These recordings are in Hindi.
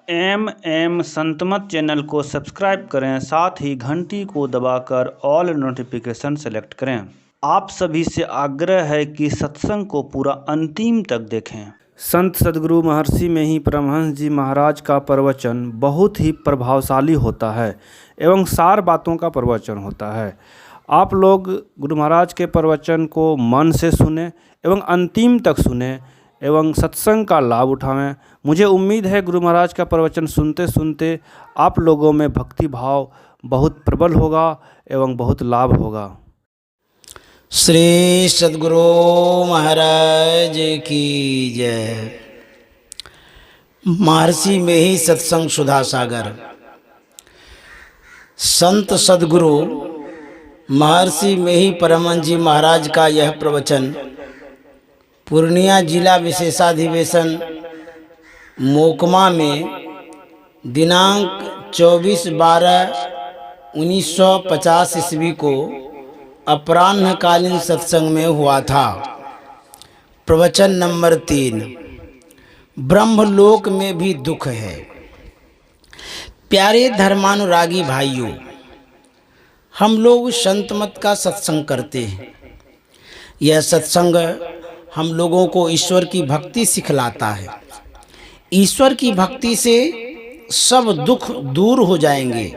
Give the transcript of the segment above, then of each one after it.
संतमत चैनल को सब्सक्राइब करें, साथ ही घंटी को दबाकर ऑल नोटिफिकेशन सेलेक्ट करें। आप सभी से आग्रह है कि सत्संग को पूरा अंतिम तक देखें। संत सद्गुरु महर्षि में ही परमहंस जी महाराज का प्रवचन बहुत ही प्रभावशाली होता है एवं सार बातों का प्रवचन होता है। आप लोग गुरु महाराज के प्रवचन को मन से सुने एवं अंतिम तक सुने एवं सत्संग का लाभ उठावें। मुझे उम्मीद है गुरु महाराज का प्रवचन सुनते सुनते आप लोगों में भक्ति भाव बहुत प्रबल होगा एवं बहुत लाभ होगा। श्री सद्गुरु महाराज की जय। महर्षि में ही सत्संग सुधा सागर। संत सद्गुरु महर्षि में ही परमहंस जी महाराज का यह प्रवचन पूर्णिया जिला विशेषाधिवेशन मोकमा में दिनांक 24/12/1950 ईस्वी को अपराह्नकालीन सत्संग में हुआ था। प्रवचन नंबर 3, ब्रह्मलोक में भी दुख है। प्यारे धर्मानुरागी भाइयों, हम लोग संत मत का सत्संग करते हैं। यह सत्संग हम लोगों को ईश्वर की भक्ति सिखलाता है। ईश्वर की भक्ति से सब दुख दूर हो जाएंगे,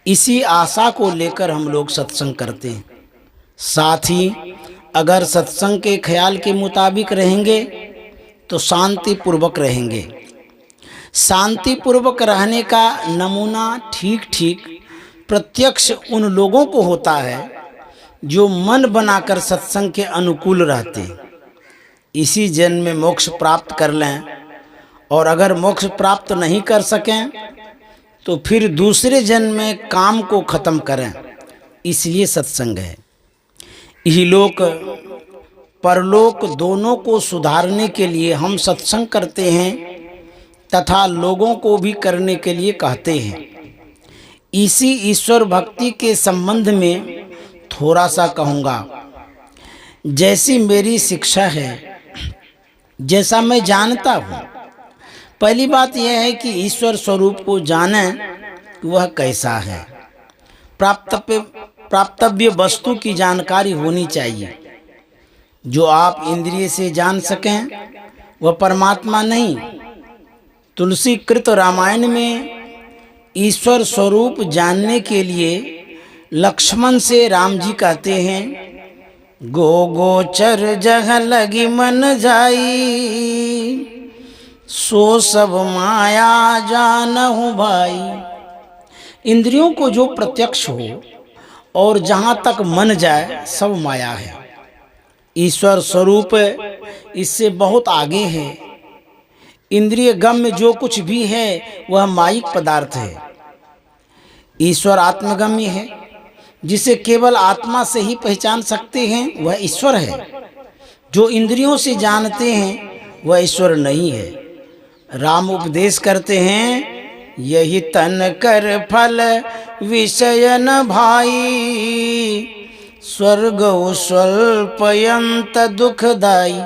इसी आशा को लेकर हम लोग सत्संग करते हैं। साथ ही अगर सत्संग के ख्याल के मुताबिक रहेंगे तो शांति पूर्वक रहेंगे। शांति पूर्वक रहने का नमूना ठीक प्रत्यक्ष उन लोगों को होता है जो मन बनाकर सत्संग के अनुकूल रहते हैं। इसी जन्म में मोक्ष प्राप्त कर लें, और अगर मोक्ष प्राप्त नहीं कर सकें तो फिर दूसरे जन्म में काम को खत्म करें। इसलिए सत्संग है। इहलोक परलोक दोनों को सुधारने के लिए हम सत्संग करते हैं तथा लोगों को भी करने के लिए कहते हैं। इसी ईश्वर भक्ति के संबंध में थोड़ा सा कहूँगा। जैसी मेरी शिक्षा है, जैसा मैं जानता हूँ। पहली बात यह है कि ईश्वर स्वरूप को जानें कि वह कैसा है। प्राप्तव्य वस्तु की जानकारी होनी चाहिए। जो आप इंद्रिय से जान सकें वह परमात्मा नहीं। तुलसी कृत रामायण में ईश्वर स्वरूप जानने के लिए लक्ष्मण से राम जी कहते हैं, गोचर जह लगी मन जाई, सो सब माया जानहु भाई। इंद्रियों को जो प्रत्यक्ष हो और जहाँ तक मन जाए सब माया है। ईश्वर स्वरूप इससे बहुत आगे है। इंद्रिय गम्य जो कुछ भी है वह मायिक पदार्थ है। ईश्वर आत्मगम्य है, जिसे केवल आत्मा से ही पहचान सकते हैं, वह ईश्वर है। जो इंद्रियों से जानते हैं वह ईश्वर नहीं है। राम उपदेश करते हैं, यही तन कर फल विषय न भाई, स्वर्ग स्वल्पयंत दुखदाई।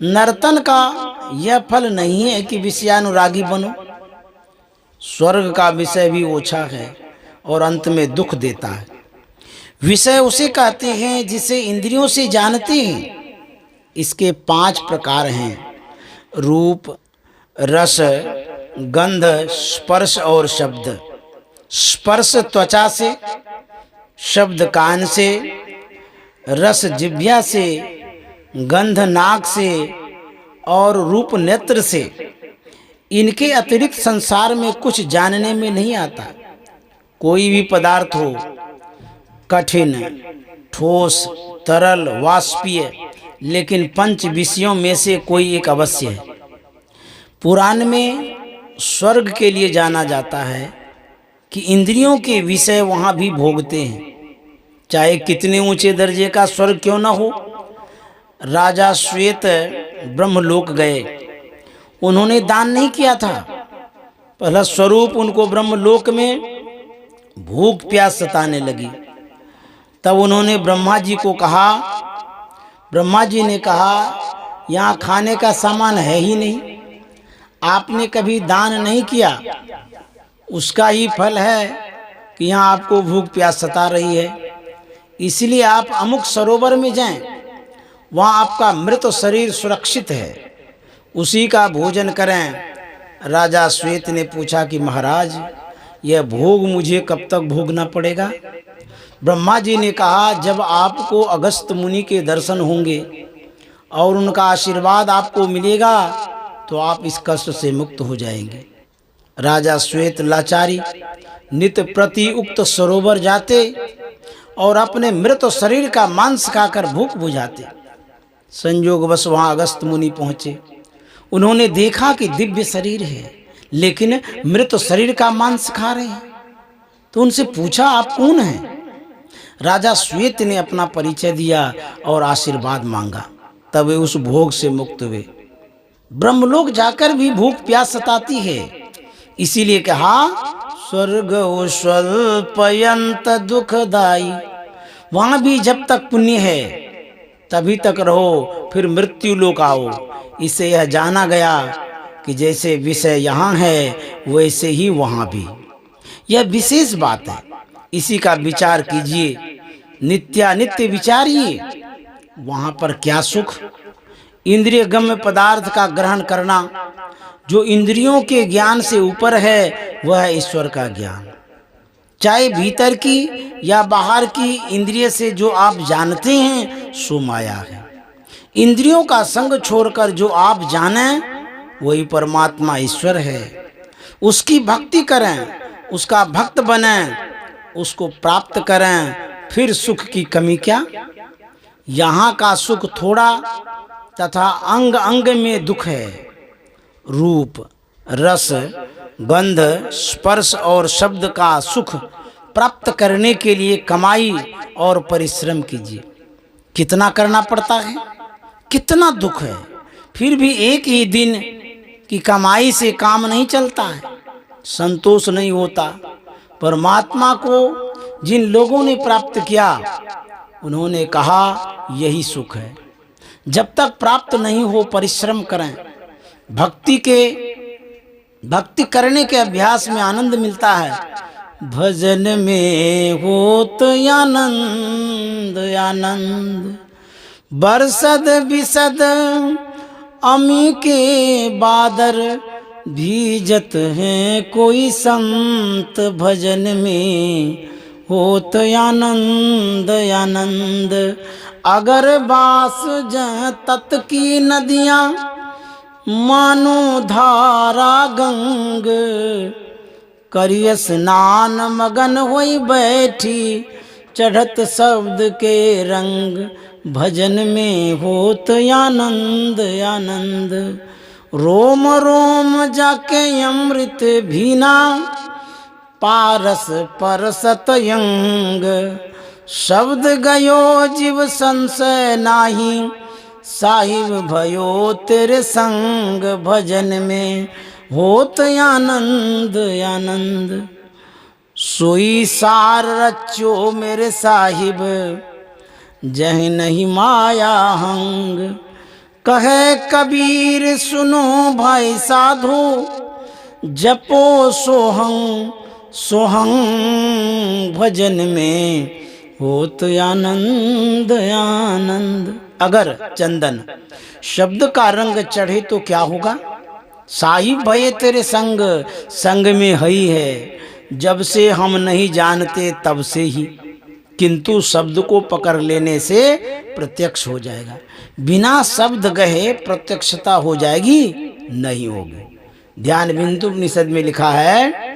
नर्तन का यह फल नहीं है कि विषयानुरागी बनो। स्वर्ग का विषय भी ओछा है और अंत में दुख देता है। विषय उसे कहते हैं जिसे इंद्रियों से जानते हैं। इसके 5 प्रकार हैं: रूप, रस, गंध, स्पर्श और शब्द। स्पर्श त्वचा से, शब्द कान से, रस जिह्वा से, गंध नाक से और रूप नेत्र से। इनके अतिरिक्त संसार में कुछ जानने में नहीं आता। कोई भी पदार्थ हो, कठिन, ठोस, तरल, वाष्पीय, लेकिन 5 विषयों में से कोई एक अवश्य है। पुराण में स्वर्ग के लिए जाना जाता है कि इंद्रियों के विषय वहाँ भी भोगते हैं, चाहे कितने ऊंचे दर्जे का स्वर्ग क्यों न हो। राजा श्वेत ब्रह्मलोक गए, उन्होंने दान नहीं किया था। पहला स्वरूप उनको ब्रह्मलोक में भूख प्यास सताने लगी। तब उन्होंने ब्रह्मा जी को कहा। ब्रह्मा जी ने कहा, यहाँ खाने का सामान है ही नहीं, आपने कभी दान नहीं किया, उसका ही फल है कि यहाँ आपको भूख प्यास सता रही है। इसलिए आप अमुक सरोवर में जाएं, वहाँ आपका मृत शरीर सुरक्षित है, उसी का भोजन करें। राजा श्वेत ने पूछा कि महाराज, यह भोग मुझे कब तक भोगना पड़ेगा? ब्रह्मा जी ने कहा, जब आपको अगस्त मुनि के दर्शन होंगे और उनका आशीर्वाद आपको मिलेगा तो आप इस कष्ट से मुक्त हो जाएंगे। राजा श्वेत लाचारी नित्य प्रति उक्त सरोवर जाते और अपने मृत शरीर का मांस खाकर भूख बुझाते। संयोगवश वहां अगस्त मुनि पहुंचे। उन्होंने देखा कि दिव्य शरीर है, लेकिन मृत शरीर का मांस खा रहे हैं। तो उनसे पूछा, आप कौन हैं? राजा श्वेत ने अपना परिचय दिया और आशीर्वाद मांगा। तब वे उस भोग से मुक्त हुए। ब्रह्मलोक जाकर भी भूख प्यास सताती है, इसीलिए कहा, स्वर्ग स्वल्पयंत दुखदाई। वहां भी जब तक पुण्य है तभी तक रहो, फिर मृत्यु लोक आओ। इससे यह जाना गया कि जैसे विषय यहाँ है वैसे ही वहाँ भी। यह विशेष बात है, इसी का विचार कीजिए, नित्यानित्य विचारिए। वहाँ पर क्या सुख? इंद्रिय गम्य पदार्थ का ग्रहण करना, जो इंद्रियों के ज्ञान से ऊपर है, वह है ईश्वर का ज्ञान। चाहे भीतर की या बाहर की इंद्रिय से जो आप जानते हैं सो माया है। इंद्रियों का संग छोड़कर जो आप जाने वही परमात्मा ईश्वर है। उसकी भक्ति करें, उसका भक्त बने, उसको प्राप्त करें, फिर सुख की कमी क्या? यहाँ का सुख थोड़ा तथा अंग अंग में दुख है। रूप, रस, गंध, स्पर्श और शब्द का सुख प्राप्त करने के लिए कमाई और परिश्रम कीजिए। कितना करना पड़ता है, कितना दुख है। फिर भी एक ही दिन की कमाई से काम नहीं चलता है, संतोष नहीं होता। परमात्मा को जिन लोगों ने प्राप्त किया उन्होंने कहा यही सुख है। जब तक प्राप्त नहीं हो परिश्रम करें। भक्ति करने के अभ्यास में आनंद मिलता है। भजन में हो तो आनंद आनंद, बरसद बिसद अमी के बादर, भीजत है कोई संत भजन में हो तो आनंद आनंद। अगर बास जह तत की नदियाँ मानो धारा गंग, करिय स्नान मगन होई बैठी, चढ़त शब्द के रंग, भजन में होत आनंद आनंद। रोम रोम जाके अमृत भीना, पारस परसत यंग, शब्द गयो जीव संशय नाही, साहिब भयो तेरे संग, भजन में होत आनंद आनंद। सोई सार रचो मेरे साहिब, जह नहीं माया हंग, कहे कबीर सुनो भाई साधु, जपो सोहंग सोहंग, भजन में होत आनंद आनंद। अगर चंदन शब्द का रंग चढ़े तो क्या होगा? साहिब भये तेरे संग, संग में हई है, जब से हम नहीं जानते तब से ही, किंतु शब्द को पकड़ लेने से प्रत्यक्ष हो जाएगा। बिना शब्द गहे प्रत्यक्षता हो जाएगी? नहीं होगी। ध्यान बिंदु उपनिषद में लिखा है,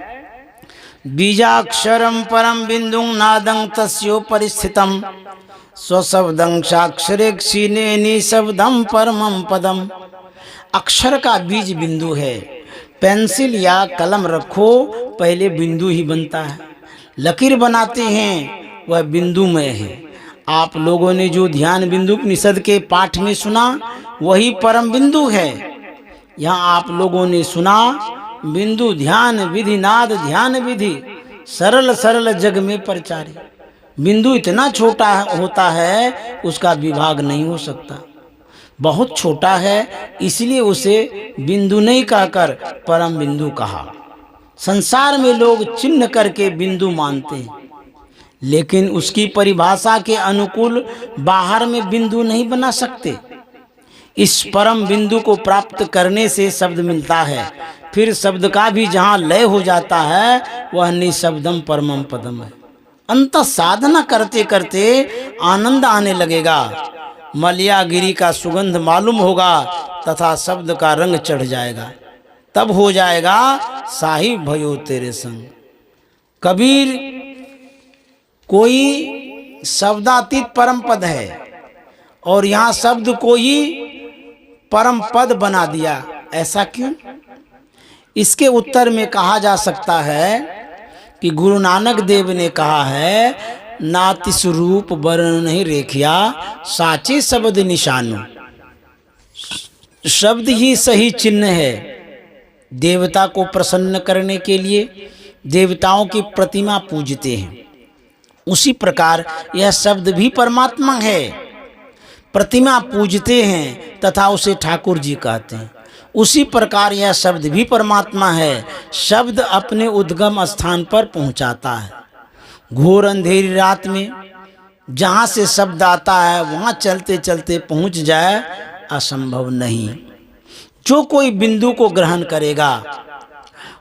बीजाक्षरम परम बिंदु नादं तस्योपरि स्थितम, स्वशब्दं साक्षरे क्षीणे निशब्दं परमं पदम। अक्षर का बीज बिंदु है। पेंसिल या कलम रखो, पहले बिंदु ही बनता है। लकीर बनाते हैं वह बिंदुमय है। आप लोगों ने जो ध्यान बिंदु उपनिषद के पाठ में सुना वही परम बिंदु है। यहाँ आप लोगों ने सुना बिंदु ध्यान विधि नाद ध्यान विधि, सरल सरल जग में प्रचारी। बिंदु इतना छोटा होता है उसका विभाग नहीं हो सकता। बहुत छोटा है, इसलिए उसे बिंदु नहीं कहकर परम बिंदु कहा। संसार में लोग चिन्ह करके बिंदु मानते हैं, लेकिन उसकी परिभाषा के अनुकूल बाहर में बिंदु नहीं बना सकते। इस परम बिंदु को प्राप्त करने से शब्द मिलता है, फिर शब्द का भी जहाँ लय हो जाता है वह निशब्दम परमम पदम है। अंत साधना करते करते आनंद आने लगेगा, मलयागिरी का सुगंध मालूम होगा तथा शब्द का रंग चढ़ जाएगा, तब हो जाएगा साहिब भयो तेरे संग। कबीर कोई शब्दातीत परम पद है और यहाँ शब्द को ही परम पद बना दिया, ऐसा क्यों? इसके उत्तर में कहा जा सकता है कि गुरु नानक देव ने कहा है, नातिस रूप वर्ण नहीं रेखिया साचे शब्द निशानो। शब्द ही सही चिन्ह है। देवता को प्रसन्न करने के लिए देवताओं की प्रतिमा पूजते हैं, उसी प्रकार यह शब्द भी परमात्मा है। प्रतिमा पूजते हैं तथा उसे ठाकुर जी कहते हैं, उसी प्रकार यह शब्द भी परमात्मा है। शब्द अपने उद्गम स्थान पर पहुंचाता है। घोर अंधेरी रात में जहाँ से शब्द आता है वहाँ चलते चलते पहुँच जाए, असंभव नहीं। जो कोई बिंदु को ग्रहण करेगा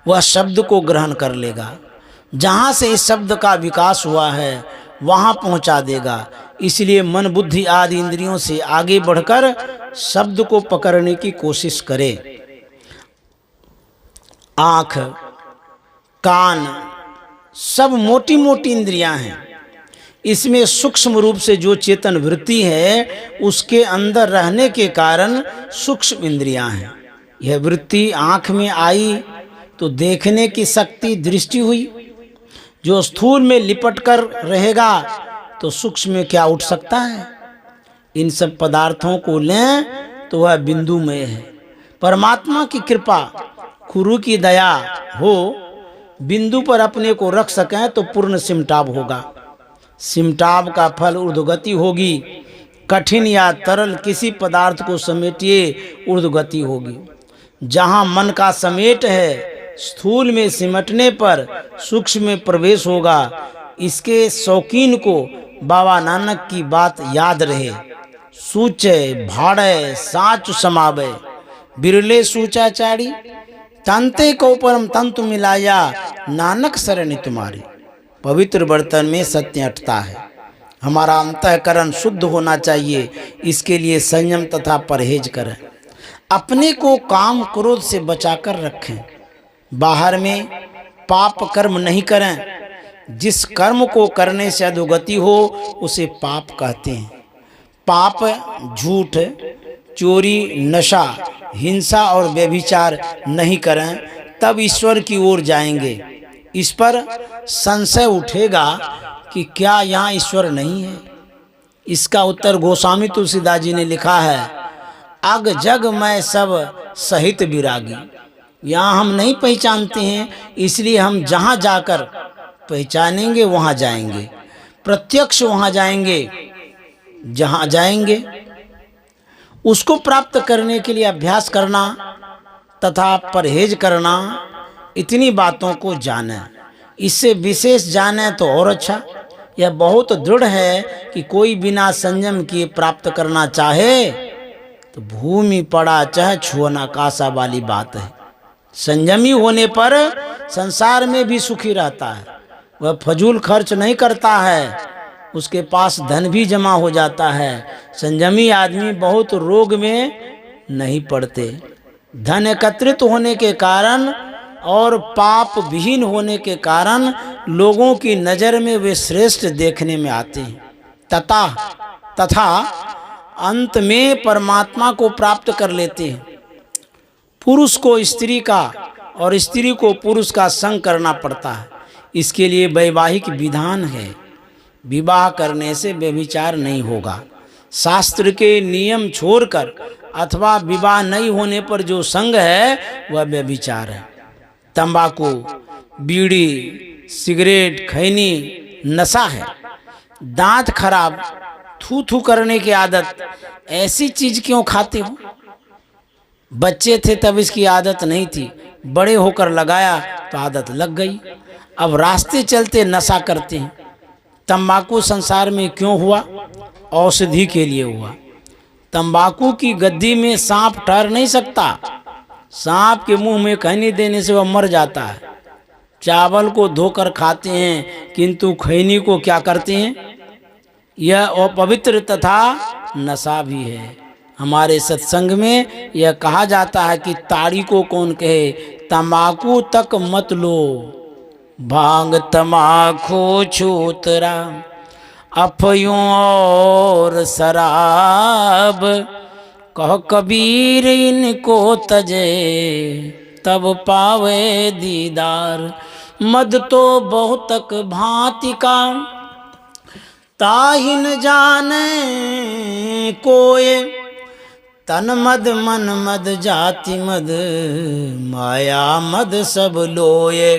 वह शब्द को ग्रहण कर लेगा, जहाँ से इस शब्द का विकास हुआ है वहाँ पहुँचा देगा। इसलिए मन बुद्धि आदि इंद्रियों से आगे बढ़कर शब्द को पकड़ने की कोशिश करे। आँख, कान सब मोटी मोटी इंद्रियां हैं। इसमें सूक्ष्म रूप से जो चेतन वृत्ति है उसके अंदर रहने के कारण सूक्ष्म इंद्रियां हैं। यह वृत्ति आँख में आई तो देखने की शक्ति दृष्टि हुई। जो स्थूल में लिपट कर रहेगा तो सूक्ष्म में क्या उठ सकता है? इन सब पदार्थों को लें तो वह बिंदुमय है। परमात्मा की कृपा, गुरु की दया हो, बिंदु पर अपने को रख सकें तो पूर्ण सिमटाव होगा। सिमटाव का फल ऊर्ध्वगति होगी। कठिन या तरल किसी पदार्थ को समेटिए ऊर्ध्वगति होगी। जहाँ मन का समेट है, स्थूल में सिमटने पर सूक्ष्म में प्रवेश होगा। इसके शौकीन को बाबा नानक की बात याद रहे, सूचे भाड़े साच समावे बिरले सूचाचारी, तंते को परम तंतु मिलाया नानक शरण तुम्हारी। पवित्र बर्तन में सत्य अटता है। हमारा अंतःकरण शुद्ध होना चाहिए, इसके लिए संयम तथा परहेज करें। अपने को काम क्रोध से बचाकर रखें। बाहर में पाप कर्म नहीं करें। जिस कर्म को करने से अधोगति हो उसे पाप कहते हैं। पाप झूठ, चोरी, नशा, हिंसा और व्यभिचार नहीं करें, तब ईश्वर की ओर जाएंगे। इस पर संशय उठेगा कि क्या यहाँ ईश्वर नहीं है? इसका उत्तर गोस्वामी तुलसीदास जी ने लिखा है, अग जग मैं सब सहित विरागी। यहाँ हम नहीं पहचानते हैं, इसलिए हम जहाँ जाकर पहचानेंगे वहाँ जाएंगे, प्रत्यक्ष वहाँ जाएंगे। जहाँ जाएंगे उसको प्राप्त करने के लिए अभ्यास करना तथा परहेज करना, इतनी बातों को जाने। इससे विशेष जाने तो और अच्छा। यह बहुत दृढ़ है कि कोई बिना संयम किए प्राप्त करना चाहे तो भूमि पड़ा चाहे छुअना कासा वाली बात है। संयमी होने पर संसार में भी सुखी रहता है। वह फजूल खर्च नहीं करता है, उसके पास धन भी जमा हो जाता है। संयमी आदमी बहुत रोग में नहीं पड़ते। धन एकत्रित होने के कारण और पाप विहीन होने के कारण लोगों की नज़र में वे श्रेष्ठ देखने में आते हैं तथा अंत में परमात्मा को प्राप्त कर लेते हैं। पुरुष को स्त्री का और स्त्री को पुरुष का संग करना पड़ता है। इसके लिए वैवाहिक विधान है। विवाह करने से व्यभिचार नहीं होगा। शास्त्र के नियम छोड़कर अथवा विवाह नहीं होने पर जो संग है वह व्यभिचार है। तंबाकू, बीड़ी, सिगरेट, खैनी नशा है। दांत खराब थू थू करने की आदत, ऐसी चीज क्यों खाते हो? बच्चे थे तब इसकी आदत नहीं थी, बड़े होकर लगाया तो आदत लग गई। अब रास्ते चलते नशा करते हैं। तंबाकू संसार में क्यों हुआ? औषधि के लिए हुआ। तंबाकू की गद्दी में सांप ठहर नहीं सकता। सांप के मुंह में खैनी देने से वह मर जाता है। चावल को धोकर खाते हैं, किंतु खैनी को क्या करते हैं? यह अपवित्र तथा नशा भी है। हमारे सत्संग में यह कहा जाता है कि ताड़ी को कौन कहे, तंबाकू तक मत लो, भांग तमाकू छूतरा, अफयूं और शराब, कह कबीर इनको तजे, तब पावे दीदार। मद तो बहुतक भांति का, ताहि न जाने कोय, तन मद मन मद जाति मद, माया मद सब लोये।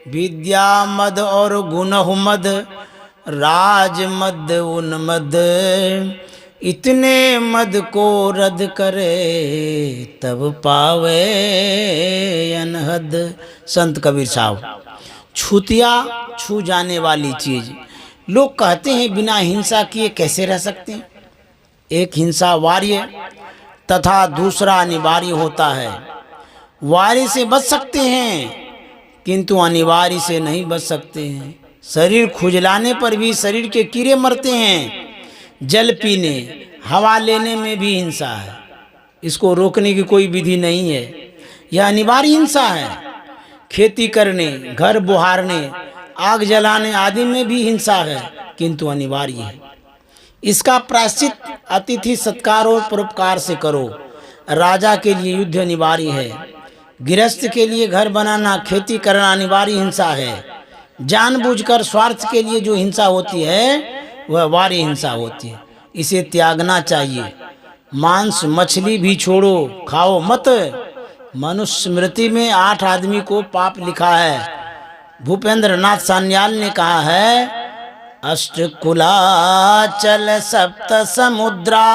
विद्या मद और गुणहु मद, राज मद उन्मद, इतने मद को रद करे, तब पावे अनहद। संत कबीर साहब। छूतिया, छू जाने वाली चीज। लोग कहते हैं बिना हिंसा किए कैसे रह सकते हैं? एक हिंसा वार्य तथा दूसरा अनिवार्य होता है। वार्य से बच सकते हैं, किंतु अनिवार्य से नहीं बच सकते हैं। शरीर खुजलाने पर भी शरीर के कीड़े मरते हैं। जल पीने, हवा लेने में भी हिंसा है। इसको रोकने की कोई विधि नहीं है। यह अनिवार्य हिंसा है। खेती करने, घर बुहारने, आग जलाने आदि में भी हिंसा है, किंतु अनिवार्य है। इसका प्रायश्चित अतिथि सत्कार और परोपकार से करो। राजा के लिए युद्ध अनिवार्य है। गृहस्थ के लिए घर बनाना, खेती करना अनिवार्य हिंसा है। जानबूझकर स्वार्थ के लिए जो हिंसा होती है वह वार्य हिंसा होती है। इसे त्यागना चाहिए। मांस मछली भी छोड़ो, खाओ मत। मनुस्मृति में 8 आदमी को पाप लिखा है। भूपेंद्र नाथ सान्याल ने कहा है, अष्टकुलाचल सप्त समुद्रा,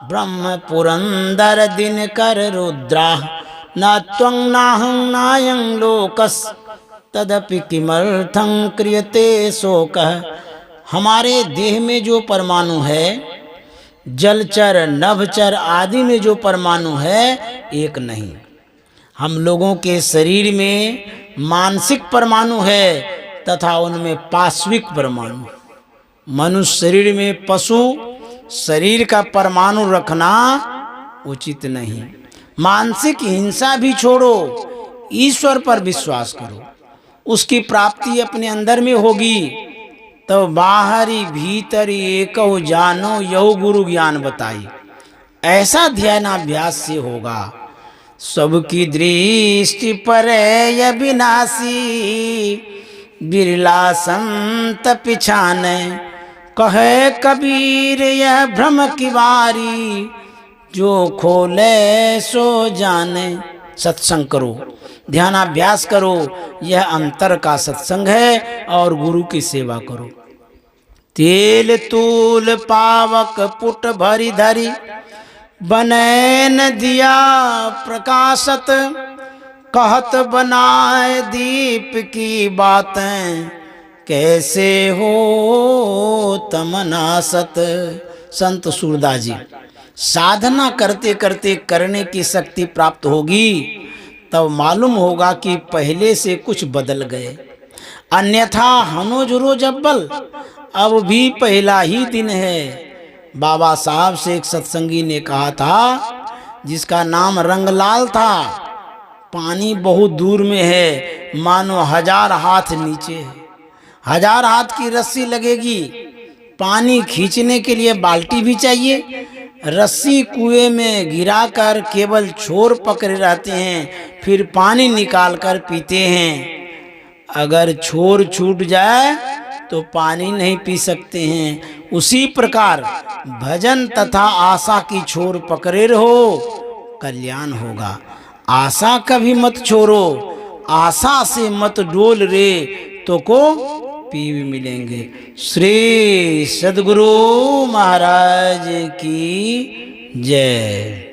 ब्रह्म पुरंदर दिन कर रुद्रा, न त्वं नाहं नायं लोकस, तदपि किमर्थं क्रियते शोकः। हमारे देह में जो परमाणु है, जलचर नभचर आदि में जो परमाणु है, एक नहीं। हम लोगों के शरीर में मानसिक परमाणु है तथा उनमें पाश्विक परमाणु। मनुष्य शरीर में पशु शरीर का परमाणु रखना उचित नहीं। मानसिक हिंसा भी छोड़ो, ईश्वर पर विश्वास करो। उसकी प्राप्ति अपने अंदर में होगी। तो बाहरी भीतरी एकहु जानो, यहु गुरु ज्ञान बताई। ऐसा ध्यानाभ्यास से होगा। सबकी दृष्टि पर अविनाशी, बिरला संत पिछाने, कहे कबीर यह भ्रम की बारी, जो खोले सो जाने। सत्संग करो, ध्यानाभ्यास करो। यह अंतर का सत्संग है और गुरु की सेवा करो। तेल तूल पावक पुट भरी धरी, बने न दिया प्रकाशत, कहत बनाए दीप की बातें, कैसे हो तमनासत। संत सूरदास जी। साधना करते करते करने की शक्ति प्राप्त होगी, तब मालूम होगा कि पहले से कुछ बदल गए। अन्यथा हनोज रोज अव्वल, अब भी पहला ही दिन है। बाबा साहब से एक सत्संगी ने कहा था, जिसका नाम रंगलाल था, पानी बहुत दूर में है, मानो 1000 हाथ नीचे है। 1000 हाथ की रस्सी लगेगी। पानी खींचने के लिए बाल्टी भी चाहिए। रस्सी कुएं में गिराकर केवल छोर पकड़े रहते हैं, फिर पानी निकालकर पीते हैं। अगर छोर छूट जाए तो पानी नहीं पी सकते हैं। उसी प्रकार भजन तथा आशा की छोर पकड़े रहो, कल्याण होगा। आशा कभी मत छोड़ो, आशा से मत डोल रे, तो को भी मिलेंगे। श्री सद्गुरु महाराज की जय।